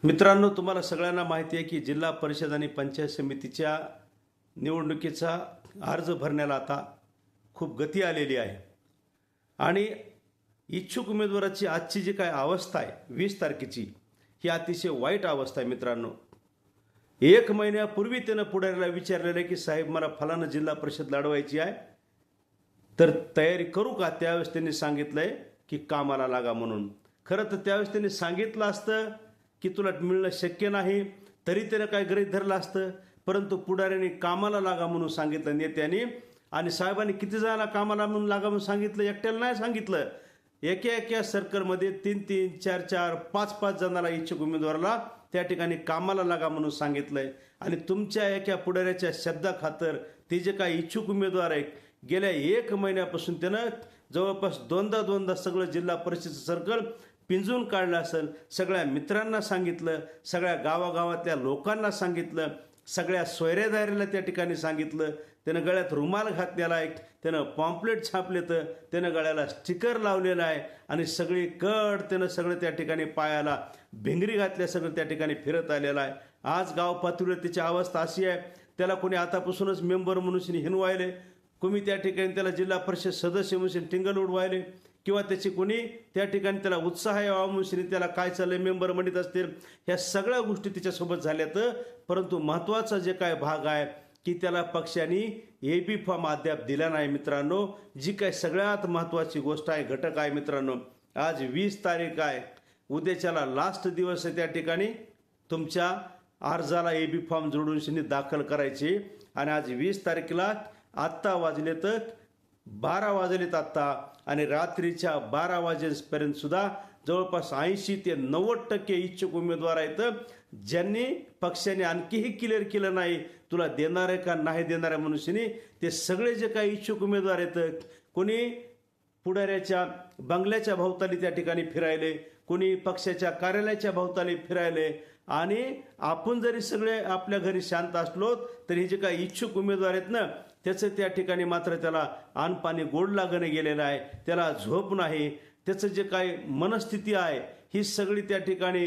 मित्रांनो, तुम्हाला सगळ्यांना माहिती आहे की जिल्हा परिषद आणि पंचायत समितीच्या निवडणुकीचा अर्ज भरण्याला आता खूप गती आलेली आहे आणि इच्छुक उमेदवाराची आजची जी काय अवस्था आहे 20 तारखेची, ही अतिशय वाईट अवस्था आहे. मित्रांनो, 1 महिन्यापूर्वी त्यानं पुढाऱ्याला विचारलेलं आहे की साहेब, मला फलाना जिल्हा परिषद लढवायची आहे, तर तयारी करू का? त्यावेळेस त्यांनी सांगितलंय की कामाला लागा म्हणून. खरं तर त्यावेळेस त्यांनी सांगितलं असतं की तुला मिळणं शक्य नाही, तरी त्यानं काय गृहीत धरलं असतं. परंतु पुढाऱ्यांनी कामाला लागा म्हणून सांगितलं नेत्यांनी, आणि साहेबांनी किती जणांना कामाला म्हणून लागा म्हणून सांगितलं? एकट्याला नाही सांगितलं. एका सर्कलमध्ये 3-3, 4-4, 5-5 जणांना इच्छुक उमेदवाराला त्या ठिकाणी कामाला लागा म्हणून सांगितलंय. आणि तुमच्या एका पुढाऱ्याच्या शब्दाखातर ते जे काही इच्छुक उमेदवार आहेत, गेल्या 1 महिन्यापासून त्यानं जवळपास दोनदा सगळं जिल्हा परिषद सर्कल पिंजून काढलं असेल. सगळ्या मित्रांना सांगितलं, सगळ्या गावागावातल्या लोकांना सांगितलं, सगळ्या सोयरेदारीला त्या ठिकाणी सांगितलं. त्यानं गळ्यात रुमाल घातलेला आहे, त्यानं पॉम्पलेट छापलेतं, त्यानं गळ्याला स्टिकर लावलेलं आहे आणि सगळी कड त्यानं सगळं त्या ठिकाणी पायाला भिंगरी घातल्या सगळं त्या ठिकाणी फिरत आलेलं आहे. आज गाव पातळीवर त्याची अवस्था अशी आहे, त्याला कोणी आतापासूनच मेंबर म्हणून हिनवायले, कोणी त्या ठिकाणी त्याला जिल्हा परिषद सदस्य म्हणून टिंगल उडवायले, किंवा त्याची कोणी त्या ठिकाणी त्याला उत्साह यावा म्हणून त्याला काय चाललंय मेंबर म्हणत असतील. ह्या सगळ्या गोष्टी तिच्यासोबत झाल्यात. परंतु महत्त्वाचा जे काय भाग आहे की त्याला पक्षाने AB फॉर्म अद्याप दिला नाही. मित्रांनो, जी काय सगळ्यात महत्त्वाची गोष्ट आहे, घटक आहे मित्रांनो, आज 20 तारीख आहे, उद्याच्याला लास्ट दिवस आहे त्या ठिकाणी तुमच्या अर्जाला AB फॉर्म जोडून दाखल करायची. आणि आज 20 तारखेला आत्ता वाजले तर 12 वाजलेत आत्ता, आणि रात्रीच्या 12 वाजेपर्यंत सुद्धा जवळपास 80 ते 90% इच्छुक उमेदवार आहेत, ज्यांनी पक्षाने आणखीही क्लिअर केलं नाही तुला देणार आहे का नाही देणार आहे म्हणून. ते सगळे जे काही इच्छुक उमेदवार आहेत, कोणी पुढाऱ्याच्या बंगल्याच्या भोवताली त्या ठिकाणी फिरायले, कोणी पक्षाच्या कार्यालयाच्या भोवताली फिरायले. आणि आपण जरी सगळे आपल्या घरी शांत असलो तरी हे जे काही इच्छुक उमेदवार आहेत ना, त्याचं त्या ठिकाणी मात्र त्याला अनपाणी गोड लागणं गेलेलं आहे, त्याला झोप नाही. त्याचं जे काही मनस्थिती आहे ही सगळी त्या ठिकाणी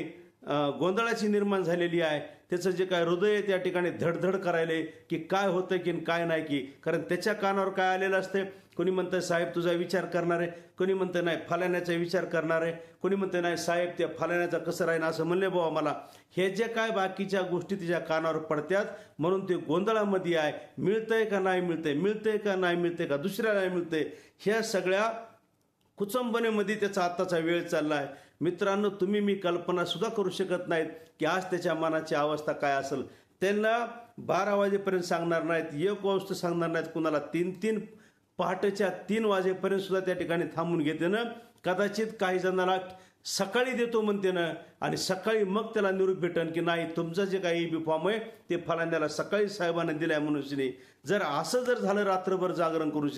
गोंधळाची निर्माण झालेली आहे. त्याचं जे काय हृदय त्या ठिकाणी धडधड करायले की काय होतं की काय नाही की. कारण त्याच्या कानावर काय आलेलं असते, कोणी म्हणतं साहेब तुझा विचार करणार आहे, कोणी म्हणतं नाही फलाण्याचा विचार करणार आहे, कोणी म्हणतं नाही साहेब त्या फलाण्याचा कसं राहीन असं म्हणले बाबा मला. हे जे काय बाकीच्या गोष्टी तिच्या कानावर पडतात म्हणून ते गोंधळामध्ये आहे. मिळतंय का नाही मिळतंय, मिळतंय का नाही मिळतंय का दुसऱ्याला नाही मिळतंय, ह्या सगळ्या कुचंबनेमध्ये त्याचा आत्ताचा वेळ चालला आहे. मित्रांनो, तुम्ही मी कल्पना सुद्धा करू शकत नाहीत की आज त्याच्या मनाची अवस्था काय असेल. त्यांना 12 वाजेपर्यंत सांगणार नाहीत, 1 वाजता सांगणार नाहीत, कुणाला 3-3 पहाटेच्या 3 वाजेपर्यंत सुद्धा त्या ठिकाणी थांबून घेते ना. कदाचित काही जणांना सकाळी देतो म्हणते ना, आणि सकाळी मग त्याला निरोप भेटन की नाही तुमचं जे काही AB फॉर्म आहे ते फलांद्याला सकाळी साहेबांना दिलाय म्हणून. जर असं जर झालं रात्रभर जागरण करून,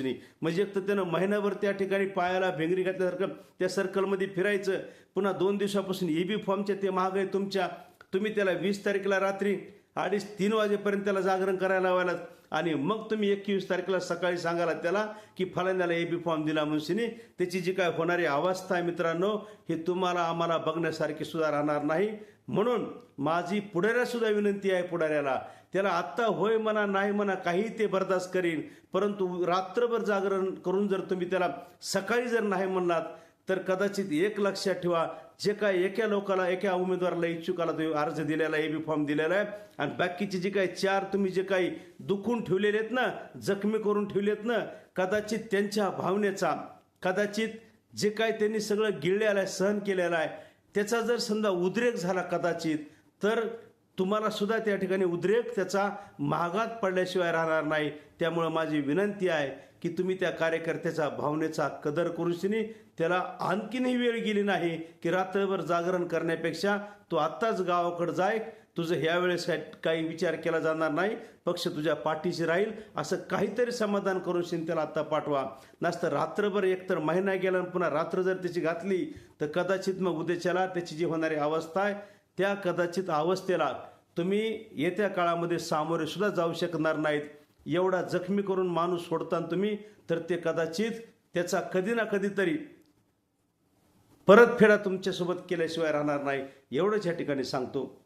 म्हणजे एक तर त्यानं महिनाभर त्या ठिकाणी पायाला भेंगरी घातल्यासारखं त्या सर्कलमध्ये फिरायचं, पुन्हा 2 दिवसापासून AB फॉर्मच्या ते महाग आहे तुमच्या, तुम्ही त्याला 20 तारखेला रात्री 2:30-3 वाजेपर्यंत त्याला जागरण करायला लावायला, आणि मग तुम्ही 21 तारखेला सकाळी सांगायला त्याला की फलांद्याला AB फॉर्म दिला म्हणून. त्याची जी काय होणारी अवस्था आहे मित्रांनो, हे तुम्हाला आम्हाला बघण्यासारखी सुद्धा राहणार नाही. म्हणून माझी पुढाऱ्या सुद्धा विनंती आहे पुढाऱ्याला, त्याला आत्ता होय म्हणा नाही म्हणा काही ते बर्दाश्त करीन, परंतु रात्रभर जागरण करून जर तुम्ही त्याला सकाळी जर नाही म्हणलात तर कदाचित एक लक्षात ठेवा, जे काय एका लोकाला एका उमेदवाराला इच्छुकाला तुम्ही अर्ज दिलेला आहे AB फॉर्म दिलेला आहे, आणि बाकीचे जे काही 4 तुम्ही जे काही दुखून ठेवलेले आहेत ना, जखमी करून ठेवलेत ना, कदाचित त्यांच्या भावनेचा, कदाचित जे काय त्यांनी सगळं गिळलेलं आहे सहन केलेलं आहे त्याचा जर समजा उद्रेक झाला कदाचित, तर तुम्हाला सुद्धा त्या ठिकाणी उद्रेक त्याचा महागात पडल्याशिवाय राहणार नाही. त्यामुळं माझी विनंती आहे की तुम्ही त्या कार्यकर्त्याचा भावनेचा कदर करून त्याला आणखीनही वेळ गेली नाही की रात्रभर जागरण करण्यापेक्षा तू आत्ताच गावाकडे जाय, तुझं ह्यावेळेस काही विचार केला जाणार नाही, पक्ष तुझ्या पाठीशी राहील असं काहीतरी समाधान करून त्याला आत्ता पाठवा. नसतं रात्रभर एकतर महिना गेला आणि पुन्हा रात्र जर त्याची घातली तर कदाचित मग उद्याच्याला त्याची जी होणारी अवस्था आहे त्या कदाचित अवस्थेला तुम्ही येत्या काळामध्ये सामोरे सुद्धा जाऊ शकणार नाहीत. एवढा जखमी करून माणूस सोडताना तुम्ही, तर ते कदाचित त्याचा कधी ना कधीतरी परतफेडा तुमच्यासोबत केल्याशिवाय राहणार नाही एवढंच या ठिकाणी सांगतो.